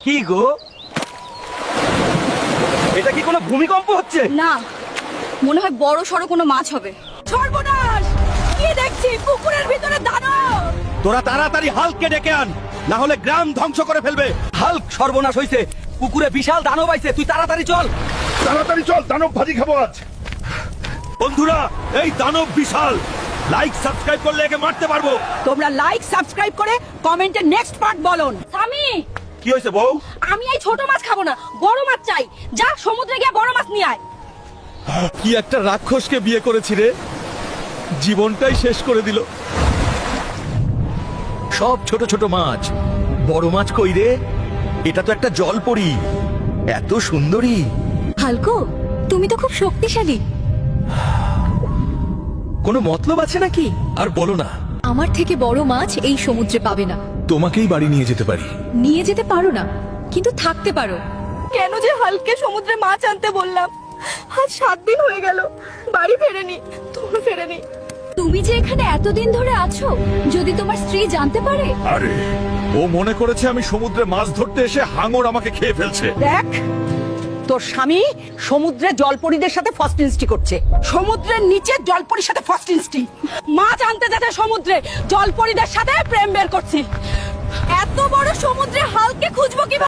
কি গো, এটা কি কোনো ভূমিকম্প হচ্ছে? না, মনে হয় বড় সড়ো কোনো মাছ হবে। সর্বনাশ! কি দেখছি পুকুরের ভিতরে দানব! তোরা তাড়াতাড়ি হাল্ককে ডেকে আন, না হলে গ্রাম ধ্বংস করে ফেলবে। হাল্ক সর্বনাশ হইছে, পুকুরে বিশাল দানব আইছে, তুই তাড়াতাড়ি চল। তাড়াতাড়ি চল, দানব ভাজি খাবো আজ। বন্ধুরা, এই দানব বিশাল, লাইক সাবস্ক্রাইব করলে একে মারতে পারবো। তোমরা লাইক সাবস্ক্রাইব করে কমেন্টে নেক্সট পার্ট বলুন। স্বামী, কি হয়েছে বউ? আমি এই ছোট মাছ খাবো না, বড় মাছ চাই। যা সমুদ্রে গিয়ে বড় মাছ নিয়ে আয়। কি একটা রাক্ষসকে বিয়ে করেছি রে, জীবনটাই শেষ করে দিল। সব ছোট ছোট মাছ, বড় মাছ কই রে? এটা তো একটা জলপরি, এত সুন্দরী। হালকো, তুমি তো খুব শক্তিশালী। কোনো মতলব আছে নাকি? আর বলো না, আমার থেকে বড় মাছ এই সমুদ্রে পাবে না। তোমাকেই বাড়ি নিয়ে যেতে পারি। নিয়ে যেতে পারো না, কিন্তু থাকতে পারো। কেন যে হালকে সমুদ্রে মাছ আনতে বললাম? আজ 7 দিন হয়ে গেল, বাড়ি ফেরেনি, তুমি ফেরেনি। তুমি যে এখানে এতদিন ধরে আছো, যদি তোমার স্ত্রী জানতে পারে। আরে, ও মনে করেছে আমি সমুদ্রে মাছ ধরতে এসে হাঙর আমাকে খেয়ে ফেলছে। দেখ, তোর স্বামী সমুদ্রে জলপরীদের সাথে ফার্স্ট ইনস্টি করছে। সমুদ্রের নিচে জলপরীর সাথে ফার্স্ট ইনস্টি। মাছ আনতে যেতে সমুদ্রে জলপরীদের সাথে প্রেম বের করছে। এত বড় সমুদ্রে হালকে খুঁজবো কিভাবে?